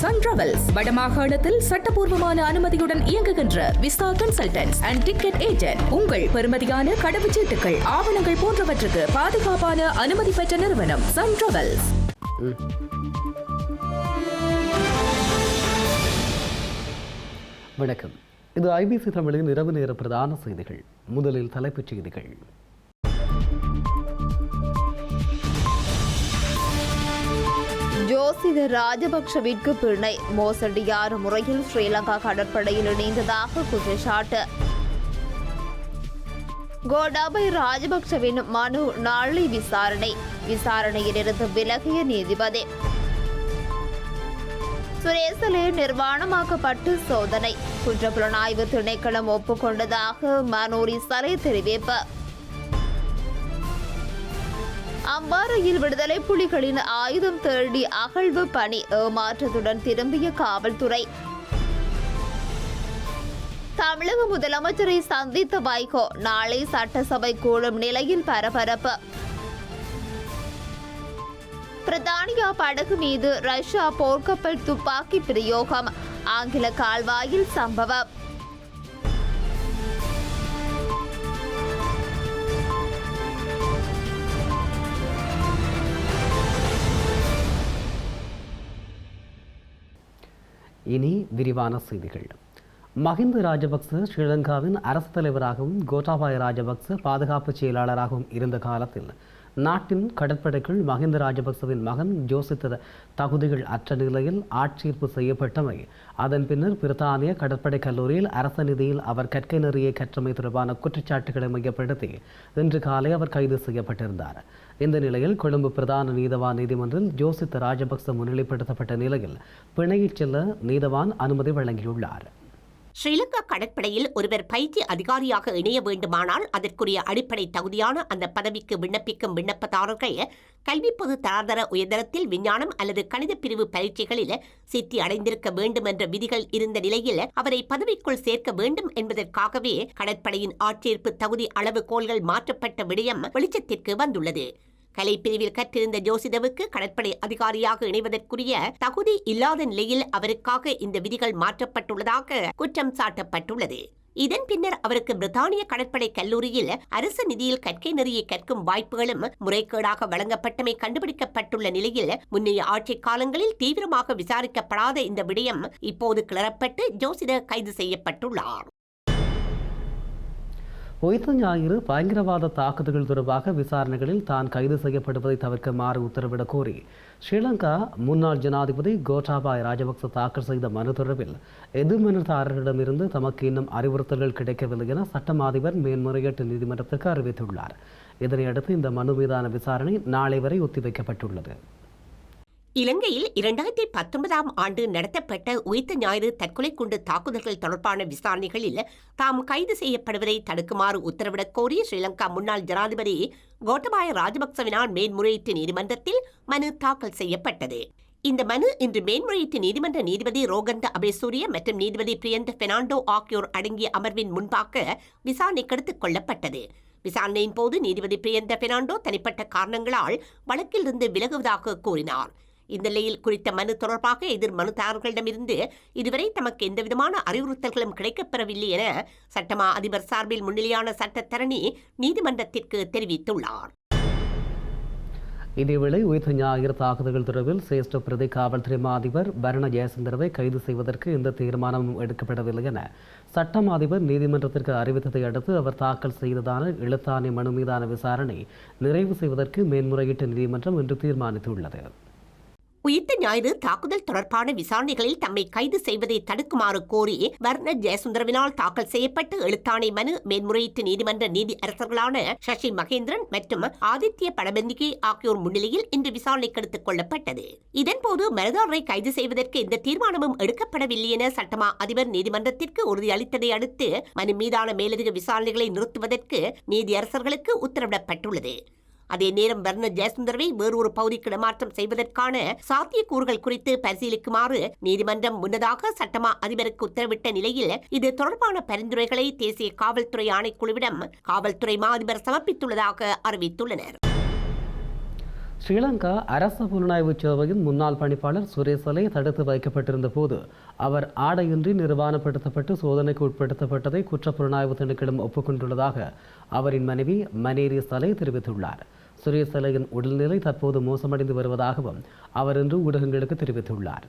Sun travels வடமாகாணத்தில் சட்டபூர்வமான அனுமதியுடன் இயங்குகின்ற visa consultants and ticket agent. உங்கள் பெறுமதியான கடவுச்சீட்டுகள், ஆவணங்கள் போன்றவற்றுக்கு பாதுகாப்பான அனுமதி பெற்ற நிறுவனம் சன் டிராவல்ஸ். வணக்கம். இது ஐபிசி தமிழின் இரவு நேர பிரதான செய்திகள். முதலில் தலைப்புச் செய்திகள். ஜோசித ராஜபக்ஷவிற்கு பிணை, மோசடியார் முறையில் ஸ்ரீலங்கா கடற்படையில் இணைந்ததாக குற்றச்சாட்டு. கோட்டாபய ராஜபக்ஷவின் மனு நாளை விசாரணையிலிருந்து விலகிய நீதிபதி. சுரேசலே நிர்வாணமாக்கப்பட்டு சோதனை, குற்றப்புலனாய்வு திணைக்களம் ஒப்புக்கொண்டதாக மனோரி சலை தெரிவிப்பு. அம்பாறையில் விடுதலை புலிகளின் ஆயுதம் தேடி அகழ்வு பணி, ஏமாற்றத்துடன் திரும்பிய காவல்துறை. தமிழக முதலமைச்சரை சந்தித்த வைகோ, நாளை சட்டசபை கூடும் நிலையில் பரபரப்பு. பிரித்தானியா படகு மீது ரஷ்யா போர்க்கப்பல் துப்பாக்கி பிரயோகம், ஆங்கில கால்வாயில் சம்பவம். இனி விரிவான செய்திகள். மஹிந்த ராஜபக்ச ஸ்ரீலங்காவின் அரசு தலைவராகவும் கோட்டாபாய ராஜபக்ச பாதுகாப்பு செயலாளராகவும் இருந்த காலத்தில் நாட்டின் கடற்படைக்குள் மஹிந்த ராஜபக்சவின் மகன் ஜோசித்த தகுதிகள் அற்ற நிலையில் ஆட்சேர்ப்பு செய்யப்பட்டமை, அதன் பின்னர் பிரித்தானிய கடற்படை கல்லூரியில் அரச நிதியில் அவர் கற்கை நெறியை கற்றமை தொடர்பான குற்றச்சாட்டுகளை மையப்படுத்தி இன்று காலை அவர் கைது செய்யப்பட்டிருந்தார். இந்த நிலையில் கொழும்பு பிரதான நீதவான் நீதிமன்றில் ஜோசித்த ராஜபக்ச முன்னிலைப்படுத்தப்பட்ட நிலையில் பிணையில் செல்ல நீதவான் அனுமதி வழங்கியுள்ளார். ஸ்ரீலங்கா கடற்படையில் ஒருவர் பயிற்சி அதிகாரியாக இணைய வேண்டுமானால் அதற்குரிய அடிப்படை தகுதியான அந்த பதவிக்கு விண்ணப்பிக்கும் விண்ணப்பதாரர்கள் கல்வி பொது தராதர உயர்தரத்தில் விஞ்ஞானம் அல்லது கணித பிரிவு பயிற்சிகளில் சித்தி அடைந்திருக்க வேண்டும் என்ற விதிகள் இருந்த நிலையில் அவரை பதவிக்குள் சேர்க்க வேண்டும் என்பதற்காகவே கடற்படையின் ஆட்சேர்ப்பு தகுதி அளவுகோல்கள் மாற்றப்பட்ட விடயம் வெளிச்சத்திற்கு வந்துள்ளது. கலைப்பிரிவில் கற்றிருந்த ஜோசிதவுக்கு கடற்படை அதிகாரியாக இணைவதற்குரிய தகுதி இல்லாத நிலையில் அவருக்காக இந்த விதிகள் மாற்றப்பட்டுள்ளதாக குற்றம் சாட்டப்பட்டுள்ளது. இதன் பின்னர் அவருக்கு பிரித்தானிய கடற்படை கல்லூரியில் அரசு நிதியில் கற்கை நெறியை கற்கும் வாய்ப்புகளும் முறைகேடாக வழங்கப்பட்டமை கண்டுபிடிக்கப்பட்டுள்ள நிலையில் முன்னைய ஆட்சி காலங்களில் தீவிரமாக விசாரிக்கப்படாத இந்த விடயம் இப்போது கிளறப்பட்டு ஜோசித கைது செய்யப்பட்டுள்ளார். உயிர்த்த ஞாயிறு பயங்கரவாத தாக்குதல்கள் தொடர்பாக விசாரணைகளில் தான் கைது செய்யப்படுவதை தவிர்க்குமாறு உத்தரவிடக் கோரி ஸ்ரீலங்கா முன்னாள் ஜனாதிபதி கோட்டாபாய ராஜபக்ச தாக்கல் செய்த மனு தொடர்பில் எதிர்மனுதாரர்களிடமிருந்து தமக்கு இன்னும் அறிவுறுத்தல்கள் கிடைக்கவில்லை என சட்டம் அதிபர் மேன்முறையீட்டு நீதிமன்றத்திற்கு அறிவித்துள்ளார். இதனையடுத்து இந்த மனு மீதான விசாரணை நாளை வரை ஒத்திவைக்கப்பட்டுள்ளது. இலங்கையில் 2019 ஆண்டு நடத்தப்பட்ட உயிர்த்த ஞாயிறு தற்கொலை குண்டு தாக்குதல்கள் தொடர்பான விசாரணைகளில் தாம் கைது செய்யப்படுவதை தடுக்குமாறு உத்தரவிடக் கோரி ஸ்ரீலங்கா முன்னாள் ஜனாதிபதி கோட்டாபாய ராஜபக்சவினால் மேன்முறையீட்டு நீதிமன்றத்தில் மனு தாக்கல் செய்யப்பட்டது. இந்த மனு இன்று மேன்முறையீட்டு நீதிமன்ற நீதிபதி ரோகந்த அபேசூரிய மற்றும் நீதிபதி பிரியந்த பெர்னாண்டோ ஆகியோர் அடங்கிய அமர்வின் முன்பாக விசாரணைக்கு எடுத்துக் கொள்ளப்பட்டது. விசாரணையின் போது நீதிபதி பிரியந்த பெர்னாண்டோ தனிப்பட்ட காரணங்களால் வழக்கிலிருந்து விலகுவதாக கூறினார். இந்த நிலையில் குறித்த மனு தொடர்பாக எதிர் மனுதாரர்களிடமிருந்து இதுவரை தமக்கு எந்தவிதமான அறிவுறுத்தல்களும் கிடைக்கப்பெறவில்லை என சட்டமா அதிபர் சார்பில் முன்னிலையான சட்டத்தரணி நீதிமன்றத்திற்கு தெரிவித்துள்ளார். இதேவேளை உயிர்த்த ஞாயிறு தாக்குதல்கள் தொடர்பில் சிரேஷ்ட பிரதி காவல்துறை அதிபர் பரண ஜெயசுந்தரவை கைது செய்வதற்கு எந்த தீர்மானமும் எடுக்கப்படவில்லை என சட்டம் அதிபர் நீதிமன்றத்திற்கு அறிவித்ததை அடுத்து அவர் தாக்கல் செய்ததான எழுத்தாணை மனு மீதான விசாரணை நிறைவு செய்வதற்கு மேன்முறையீட்டு நீதிமன்றம் இன்று தீர்மானித்துள்ளது. உயிர்த்த ஞாயிறு தாக்குதல் தொடர்பான விசாரணைகளில் தம்மை கைது செய்வதை தடுக்குமாறு கோரி வர்ண ஜெயசுந்தரவினால் தாக்கல் செய்யப்பட்ட எழுத்தாணை மனு மேன்முறையீட்டு நீதிமன்ற நீதி அரசர்களான சசி மகேந்திரன் மற்றும் ஆதித்ய படபந்திகி ஆகியோர் முன்னிலையில் இன்று விசாரணைக்கு எடுத்துக் கொள்ளப்பட்டது. இதன்போது மனுதாரரை கைது செய்வதற்கு எந்த தீர்மானமும் எடுக்கப்படவில்லை என சட்டமா அதிபர் நீதிமன்றத்திற்கு உறுதியளித்ததை அடுத்து மனு மீதான மேலதிக விசாரணைகளை நிறுத்துவதற்கு நீதி அரசர்களுக்கு உத்தரவிடப்பட்டுள்ளது. அதே நேரம் வர்ண ஜெயசுந்தரவை வேறொரு பகுதிக்கு இடமாற்றம் செய்வதற்கான சாத்தியக்கூறுகள் குறித்து பரிசீலிக்குமாறு நீதிமன்றம் முன்னதாக சட்டமா அதிபருக்கு உத்தரவிட்ட நிலையில் இது தொடர்பான பரிந்துரைகளை தேசிய காவல்துறை ஆணைக்குழுவிடம் காவல்துறை அதிபர் சமர்ப்பித்துள்ளதாக அறிவித்துள்ளனர். ஸ்ரீலங்கா அரச புலனாய்வு சேவையின் முன்னாள் பணிப்பாளர் சுரேசலை தடுத்து வைக்கப்பட்டிருந்த போது அவர் ஆடையின்றி நிர்வாணப்படுத்தப்பட்டு சோதனைக்கு உட்படுத்தப்பட்டதை குற்ற புலனாய்வு திணைக்களம் ஒப்புக்கொண்டுள்ளதாக அவரின் மனைவி மனேரி சலை தெரிவித்துள்ளார். சுரேசலையின் உடல்நிலை தற்போது மோசமடைந்து வருவதாகவும் அவர் இன்று ஊடகங்களுக்கு தெரிவித்துள்ளார்.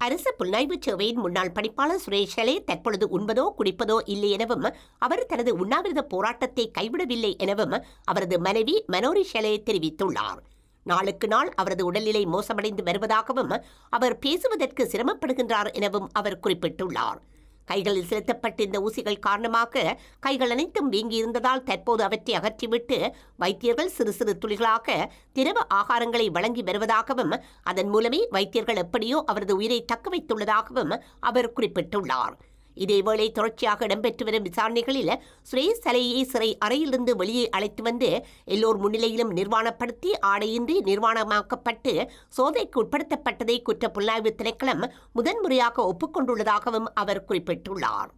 அரசு புலனாய்வு சேவையின் முன்னாள் பணிப்பாளர் சுரேஷ் ஷெலே தற்பொழுது உண்பதோ குடிப்பதோ இல்லை எனவும் அவர் தனது உண்ணாவிரத போராட்டத்தை கைவிடவில்லை எனவும் அவரது மனைவி மனோரி ஷெலே தெரிவித்துள்ளார். நாளுக்கு நாள் அவரது உடல்நிலை மோசமடைந்து வருவதாகவும் அவர் பேசுவதற்கு சிரமப்படுகின்றார் எனவும் அவர் குறிப்பிட்டுள்ளார். கைகளில் செலுத்தப்பட்டிருந்த ஊசிகள் காரணமாக கைகள் அனைத்தும் வீங்கியிருந்ததால் தற்போது அவற்றை அகற்றிவிட்டு வைத்தியர்கள் சிறு சிறு துளிகளாக திரவ ஆகாரங்களை வழங்கி வருவதாகவும் அதன் மூலமே வைத்தியர்கள் எப்படியோ அவரது உயிரை தக்க வைத்துள்ளதாகவும் அவர் குறிப்பிட்டுள்ளார். இதேவேளை தொடர்ச்சியாக இடம்பெற்று வரும் விசாரணைகளில் சுரேஷ் சலையை சிறை அறையிலிருந்து வெளியே அழைத்து வந்து எல்லோர் முன்னிலையிலும் நிர்வாணப்படுத்தி ஆடையின்றி நிர்வாணமாக்கப்பட்டு சோதனைக்கு உட்படுத்தப்பட்டதை குற்ற புலனாய்வு திணைக்களம் முதன்முறையாக ஒப்புக்கொண்டுள்ளதாகவும் அவர் குறிப்பிட்டுள்ளார்.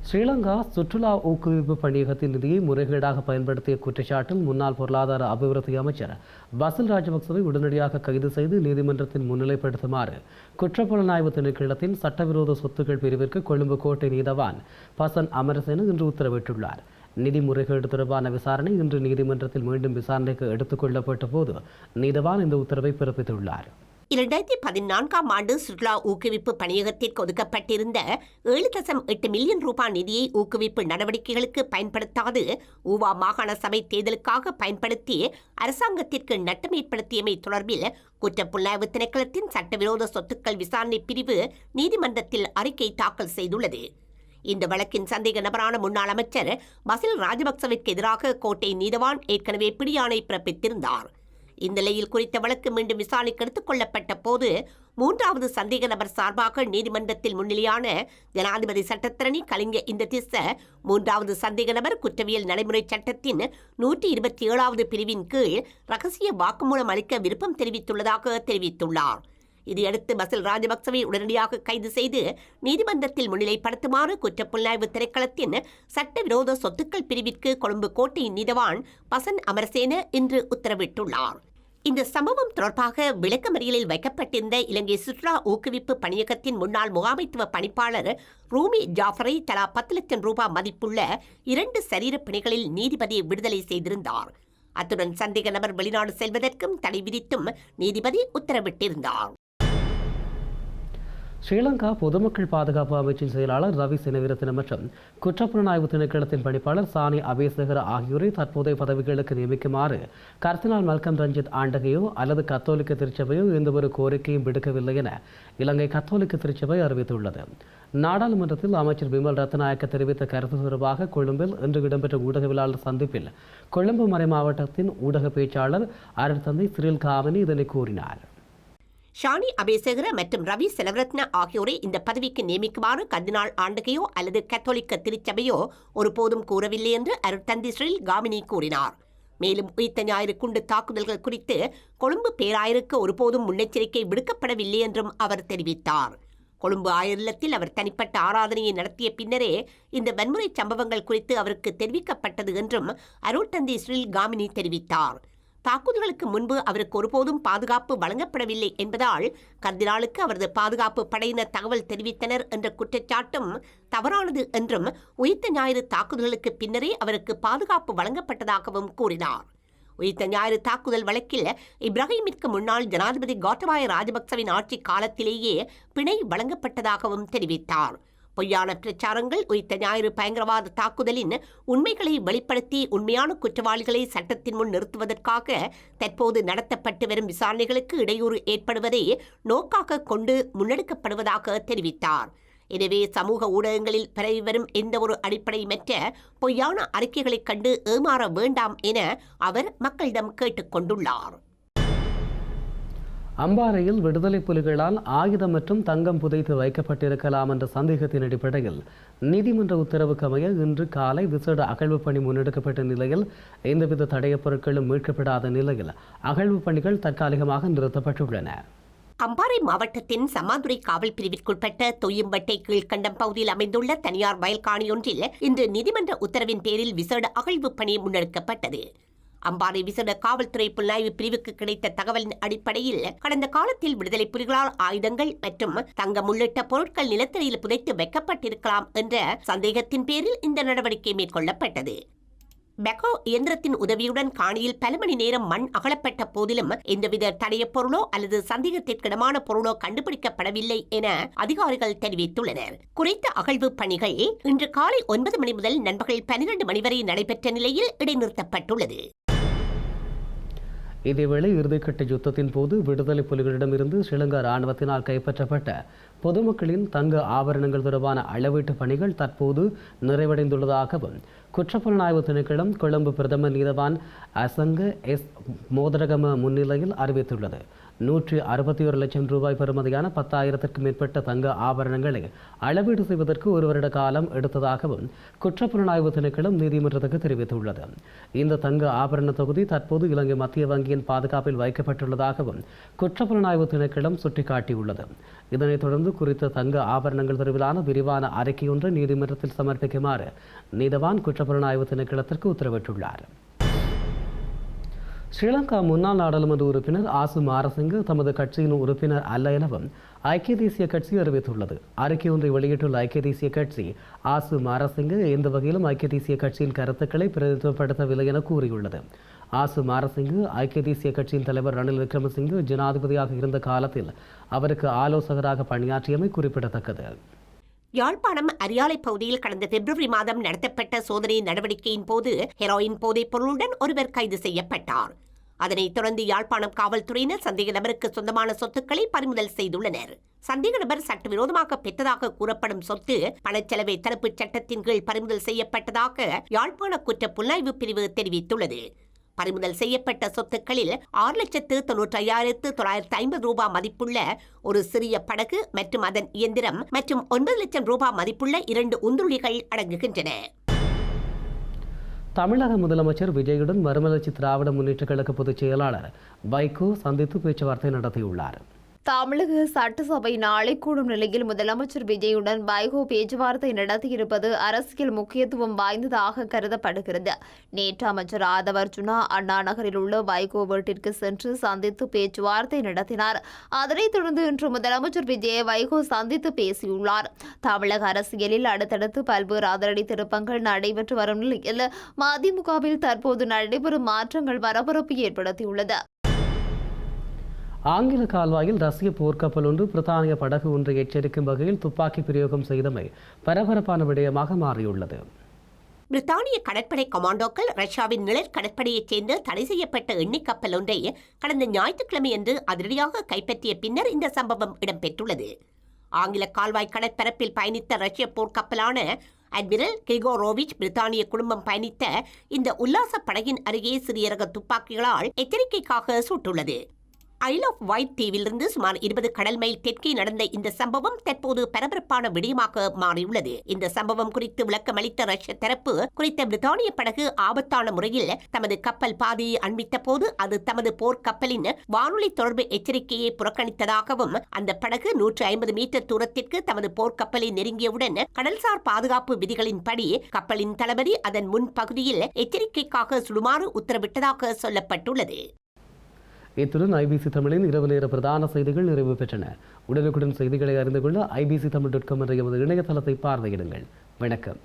ஸ்ரீலங்கா சுற்றுலா ஊக்குவிப்பு பணியகத்தின் நிதியை முறைகேடாக பயன்படுத்திய குற்றச்சாட்டில் முன்னாள் பொருளாதார அபிவிருத்தி அமைச்சர் பசில் ராஜபக்சவை உடனடியாக கைது செய்து நீதிமன்றத்தில் முன்னிலைப்படுத்துமாறு குற்றப்புலனாய்வு திணைக்களத்தின் சட்டவிரோத சொத்துக்கள் பிரிவிற்கு கொழும்பு கோட்டை நீதவான் பசன் அமரசேன இன்று உத்தரவிட்டுள்ளார். நிதி முறைகேடு தொடர்பான விசாரணை இன்று நீதிமன்றத்தில் மீண்டும் விசாரணைக்கு எடுத்துக் கொள்ளப்பட்ட போது நீதவான் இந்த உத்தரவை பிறப்பித்துள்ளார். 2014ஆம் ஆண்டு சுற்றுலா ஊக்குவிப்பு பணியகத்திற்கு ஒதுக்கப்பட்டிருந்த 7.8 மில்லியன் ரூபாய் நிதியை ஊக்குவிப்பு நடவடிக்கைகளுக்கு பயன்படுத்தாது ஊவா மாகாண சபை தேர்தலுக்காக பயன்படுத்தி அரசாங்கத்திற்கு நட்டம் ஏற்படுத்தியமை தொடர்பில் குற்ற புலனாய்வு திணைக்களத்தின் சட்டவிரோத சொத்துக்கள் விசாரணை பிரிவு நீதிமன்றத்தில் அறிக்கை தாக்கல் செய்துள்ளது. இந்த வழக்கின் சந்தேக நபரான முன்னாள் அமைச்சர் பசில் ராஜபக்சவிற்கு எதிராக கோட்டை நீதவான் ஏற்கனவே பிடியாணை பிறப்பித்திருந்தார். இந்நிலையில் குறித்த வழக்கு மீண்டும் விசாரணைக்கு எடுத்துக் கொள்ளப்பட்ட போது 3வது சந்தேக நபர் சார்பாக நீதிமன்றத்தில் முன்னிலையான ஜனாதிபதி சட்டத்தரணி கலிங்க இந்த திஸ்ஸ 3வது சந்தேக நபர் குற்றவியல் நடைமுறை சட்டத்தின் 127வது பிரிவின் கீழ் ரகசிய வாக்குமூலம் அளிக்க விருப்பம் தெரிவித்துள்ளதாக தெரிவித்துள்ளார். இதையடுத்து பசில் ராஜபக்சவை உடனடியாக கைது செய்து நீதிமன்றத்தில் முன்னிலைப்படுத்துமாறு குற்றப்புலனாய்வு திணைக்களத்தின் சட்டவிரோத சொத்துக்கள் பிரிவிற்கு கொழும்பு கோட்டை நீதவான் பசன் அமரசேன இன்று உத்தரவிட்டுள்ளார். இந்த சம்பவம் தொடர்பாக விளக்கமறியலில் வைக்கப்பட்டிருந்த இலங்கை சுற்றுலா ஊக்குவிப்பு பணியகத்தின் முன்னாள் முகாமைத்துவ பணிப்பாளர் ரூமி ஜாஃபரை தலா 10 லட்சம் ரூபாய் மதிப்புள்ள 2 சரீரப் பிணைகளில் நீதிபதி விடுதலை செய்திருந்தார். அத்துடன் சந்தேக நபர் வெளிநாடு செல்வதற்கும் தடை விதித்தும் நீதிபதி உத்தரவிட்டிருந்தார். ஸ்ரீலங்கா பொதுமக்கள் பாதுகாப்பு அமைச்சின் செயலாளர் ரவி செனவிரத்ன மற்றும் குற்றப்புலனாய்வு திணைக்களத்தின் பணிப்பாளர் சானி அபேசகர ஆகியோரை தற்போதைய பதவிகளுக்கு நியமிக்குமாறு கர்தினால் மல்கம் ரஞ்சித் ஆண்டகையோ அல்லது கத்தோலிக்க திருச்சபையோ எந்தவொரு கோரிக்கையும் விடுக்கவில்லை என இலங்கை கத்தோலிக்க திருச்சபை அறிவித்துள்ளது. நாடாளுமன்றத்தில் அமைச்சர் விமல் ரத்நாயக்க தெரிவித்த கருத்து தொடர்பாக கொழும்பில் இன்று இடம்பெற்ற ஊடகவியலாளர் சந்திப்பில் கொழும்பு மறை மாவட்டத்தின் ஊடக பேச்சாளர் அருட்தந்தை சிறில் காமினி இதனை கூறினார். ஷானி அபேசகர மற்றும் ரவி செனவரத்ன ஆகியோரை இந்த பதவிக்கு நியமிக்குமாறு கர்தினால் ஆண்டகையோ அல்லது கத்தோலிக்க திருச்சபையோ ஒருபோதும் கூறவில்லை என்று அருட்தந்தை ஸ்ரீல் காமினி கூறினார். மேலும் உயிர்த்த ஞாயிறு குண்டு தாக்குதல்கள் குறித்து கொழும்பு பேராயருக்கு ஒருபோதும் முன்னெச்சரிக்கை விடுக்கப்படவில்லை என்றும் அவர் தெரிவித்தார். கொழும்பு ஆயர் இல்லத்தில் அவர் தனிப்பட்ட ஆராதனையை நடத்திய பின்னரே இந்த வன்முறை சம்பவங்கள் குறித்து அவருக்கு தெரிவிக்கப்பட்டது என்றும் அருட்தந்தை ஸ்ரீல் காமினி தெரிவித்தார். தாக்குதல்களுக்கு முன்பு அவருக்கு ஒருபோதும் பாதுகாப்பு வழங்கப்படவில்லை என்பதால் கர்தினாலுக்கு அவரது பாதுகாப்பு படையினர் தகவல் தெரிவித்தனர் என்ற குற்றச்சாட்டும் தவறானது என்றும் உயிர்த்த ஞாயிறு தாக்குதல்களுக்கு பின்னரே அவருக்கு பாதுகாப்பு வழங்கப்பட்டதாகவும் கூறினார். உயிர்த்த ஞாயிறு தாக்குதல் வழக்கில் இப்ராஹிமிற்கு முன்னாள் ஜனாதிபதி கோட்டபாய ராஜபக்சவின் ஆட்சி காலத்திலேயே பிணை வழங்கப்பட்டதாகவும் தெரிவித்தார். பொய்யான பிரச்சாரங்கள் உயிர்த்த ஞாயிறு பயங்கரவாத தாக்குதலின் உண்மைகளை வெளிப்படுத்தி உண்மையான குற்றவாளிகளை சட்டத்தின் முன் நிறுத்துவதற்காக தற்போது நடத்தப்பட்டு வரும் விசாரணைகளுக்கு இடையூறு ஏற்படுவதை நோக்காக கொண்டு முன்னெடுக்கப்படுவதாக தெரிவித்தார். எனவே சமூக ஊடகங்களில் பரவி வரும் எந்த ஒரு அடிப்படையற்ற பொய்யான அறிக்கைகளைக் கண்டு ஏமாற வேண்டாம் என அவர் மக்களிடம் கேட்டுக்கொண்டுள்ளார். அம்பாறையில் விடுதலை புலிகளால் ஆயுதம் மற்றும் தங்கம் புதைத்து வைக்கப்பட்டிருக்கலாம் என்ற சந்தேகத்தின் அடிப்படையில் நீதிமன்ற உத்தரவுக்கு அமைய இன்று காலை விசேட அகழ்வு பணி முன்னெடுக்கப்பட்ட நிலையில் எந்தவித தடயப் பொருட்களும் மீட்கப்படாத நிலையில் அகழ்வு பணிகள் தற்காலிகமாக நிறுத்தப்பட்டுள்ளன. அம்பாறை மாவட்டத்தின் சம்மாந்துறை காவல் பிரிவிற்குட்பட்ட தொய்யம்பட்டை கீழ்கண்டம் பகுதியில் அமைந்துள்ள தனியார் வயல் காணியொன்றில் இன்று நீதிமன்ற உத்தரவின் பேரில் விசேட அகழ்வு பணி முன்னெடுக்கப்பட்டது. அம்பாறை விசேட காவல்துறை புலனாய்வு பிரிவுக்கு கிடைத்த தகவலின் அடிப்படையில் கடந்த காலத்தில் விடுதலை புலிகளால் ஆயுதங்கள் மற்றும் தங்கம் உள்ளிட்ட பொருட்கள் நிலத்தடியில் புதைத்து வைக்கப்பட்டிருக்கலாம் என்ற சந்தேகத்தின் பேரில் இந்த நடவடிக்கை மேற்கொள்ளப்பட்டது. பெக்கோ இயந்திரத்தின் உதவியுடன் காணியில் பல மணி நேரம் மண் அகலப்பட்ட போதிலும் எந்தவித தடயப் பொருளோ அல்லது சந்தேகத்திற்கிடமான பொருளோ கண்டுபிடிக்கப்படவில்லை என அதிகாரிகள் தெரிவித்துள்ளனர். குறித்த அகழ்வு பணிகள் இன்று காலை 9 மணி முதல் நண்பகல் 12 மணி வரை நடைபெற்ற நிலையில் இடைநிறுத்தப்பட்டுள்ளது. இதேவேளை இறுதிக்கட்ட யுத்தத்தின் போது விடுதலை புலிகளிடமிருந்து ஸ்ரீலங்கா இராணுவத்தினால் கைப்பற்றப்பட்ட பொதுமக்களின் தங்க ஆபரணங்கள் தொடர்பான அளவீட்டு பணிகள் தற்போது நிறைவடைந்துள்ளதாகவும் குற்றப்புலனாய்வு திணைக்களம் கொழும்பு பிரதம நீதவான் அசங்க எஸ் மோதரகம முன்னிலையில் அறிவித்துள்ளது. 161 லட்சம் ரூபாய் பெறுமதியான 10,000க்கும் மேற்பட்ட தங்க ஆபரணங்களை அளவீடு செய்வதற்கு 1 வருட காலம் எடுத்ததாகவும் குற்றப்புலனாய்வு திணைக்களம் நீதிமன்றத்துக்கு தெரிவித்துள்ளது. இந்த தங்க ஆபரண தொகுதி தற்போது இலங்கை மத்திய வங்கியின் பாதுகாப்பில் வைக்கப்பட்டுள்ளதாகவும் குற்றப்புலனாய்வு திணைக்களம் சுட்டிக்காட்டியுள்ளது. இதனைத் தொடர்ந்து குறித்த தங்க ஆபரணங்கள் தொடர்பிலான விரிவான அறிக்கையொன்றை நீதிமன்றத்தில் சமர்ப்பிக்குமாறு நீதவான் குற்றப்புலனாய்வு திணைக்களத்திற்கு உத்தரவிட்டுள்ளார். ஸ்ரீலங்கா முன்னாள் நாடாளுமன்ற உறுப்பினர் ஆசு மாரசிங்க தமது கட்சியின் உறுப்பினர் அல்ல எனவும் ஐக்கிய தேசிய கட்சி அறிவித்துள்ளது. அறிக்கை ஒன்றை வெளியிட்டுள்ள ஐக்கிய தேசிய கட்சி ஆசு மாரசிங்க எந்த வகையிலும் ஐக்கிய தேசிய கட்சியின் கருத்துக்களை பிரதிநிதித்துவப்படுத்தவில்லை என கூறியுள்ளது. ஆசு மாரசிங்க ஐக்கிய தேசிய கட்சியின் தலைவர் ரணில் விக்ரமசிங்கே ஜனாதிபதியாக இருந்த காலத்தில் அவருக்கு ஆலோசகராக பணியாற்றியமை குறிப்பிடத்தக்கது. யாழ்ப்பாணம் அரியாலை பகுதியில் கடந்த பிப்ரவரி மாதம் நடத்தப்பட்ட சோதனை நடவடிக்கையின் போது ஹெரோயின் போதைப் பொருளுடன் ஒருவர் கைது செய்யப்பட்டார். அதனைத் தொடர்ந்து யாழ்ப்பாணம் காவல்துறையினர் சந்தேக நபருக்கு சொந்தமான சொத்துக்களை பறிமுதல் செய்துள்ளனர். சந்தேக நபர் சட்டவிரோதமாக பெற்றதாக கூறப்படும் சொத்து பணச்செலவை தடுப்புச் சட்டத்தின் கீழ் பறிமுதல் செய்யப்பட்டதாக யாழ்ப்பாண குற்ற புலனாய்வு பிரிவு தெரிவித்துள்ளது. பறிமுதல் செய்யப்பட்ட சொத்துக்களில் 6,95,950 ரூபாய் மதிப்புள்ள ஒரு சிறிய படகு மற்றும் அதன் இயந்திரம் மற்றும் 9 லட்சம் ரூபாய் மதிப்புள்ள 2 உந்துருளிகள் அடங்குகின்றன. தமிழக முதலமைச்சர் விஜயுடன் மறுமலர்ச்சி திராவிட முன்னேற்ற கழக பொதுச் செயலாளர் வைகோ சந்தித்து பேச்சுவார்த்தை நடத்தியுள்ளார். தமிழக சட்டசபை நாளை கூடும் நிலையில் முதலமைச்சர் விஜயுடன் வைகோ பேச்சுவார்த்தை நடத்தியிருப்பது அரசியல் முக்கியத்துவம் வாய்ந்ததாக கருதப்படுகிறது. நேற்று அமைச்சர் ஆதவர்ஜுனா அண்ணா நகரில் உள்ள வைகோ வீட்டிற்கு சென்று சந்தித்து பேச்சுவார்த்தை நடத்தினார். அதனைத் தொடர்ந்து இன்று முதலமைச்சர் விஜயை வைகோ சந்தித்து பேசியுள்ளார். தமிழக அரசியலில் அடுத்தடுத்து பல்வேறு அதிரடி திருப்பங்கள் நடைபெற்று வரும் நிலையில் மதிமுகவில் தற்போது நடைபெறும் மாற்றங்கள் பரபரப்பு ஏற்படுத்தியுள்ளது. ஆங்கில கால்வாயில் ரஷ்ய போர்க்கப்பல் ஒன்று பிரித்தானிய படகு ஒன்றை எச்சரிக்கும் வகையில் துப்பாக்கி பிரயோகம் செய்தமை பரபரப்பான விடயமாக மாறியுள்ளது. பிரித்தானிய கடற்படை கமாண்டோக்கள் ரஷ்யாவின் நிழல் கடற்படையைச் சேர்ந்த தடை செய்யப்பட்ட எண்ணெய் கப்பல் ஒன்றை கடந்த ஞாயிற்றுக்கிழமையன்று அதிரடியாக கைப்பற்றிய பின்னர் இந்த சம்பவம் இடம்பெற்றுள்ளது. ஆங்கில கால்வாய் கடற்பரப்பில் பயணித்த ரஷ்ய போர்க்கப்பலான அட்மிரல் கிரிகோரோவிச் பிரித்தானிய குடும்பம் பயணித்த இந்த உல்லாச படகின் அருகே சிறிய ரக துப்பாக்கிகளால் எச்சரிக்கைக்காக சுட்டுள்ளது. ஐல் ஆஃப் வைட் தீவிலிருந்து சுமார் 20 கடல் மைல் தெற்கே நடந்த இந்த சம்பவம் தற்போது பரபரப்பான விடயமாக மாறியுள்ளது. இந்த சம்பவம் குறித்து விளக்கமளித்த ரஷ்ய தரப்பு குறித்த பிரித்தானிய படகு ஆபத்தான முறையில் தமது கப்பல் பாதையை அண்மித்த போது அது தமது போர்க்கப்பலின் வானொலி தொடர்பு எச்சரிக்கையை புறக்கணித்ததாகவும் அந்த படகு 150 மீட்டர் தூரத்திற்கு தமது போர்க்கப்பலை நெருங்கியவுடன் கடல்சார் பாதுகாப்பு விதிகளின்படி கப்பலின் தளபதி அதன் முன் பகுதியில் எச்சரிக்கைக்காக சுடுமாறு உத்தரவிட்டதாக சொல்லப்பட்டுள்ளது. இத்துடன் IBC தமிழின் இரவு நேர பிரதான செய்திகள் நிறைவு பெற்றன. உடனுக்குடன் செய்திகளை அறிந்து கொள்ள IBCTamil.com என்ற எமது இணையதளத்தை பார்வையிடுங்கள். வணக்கம்.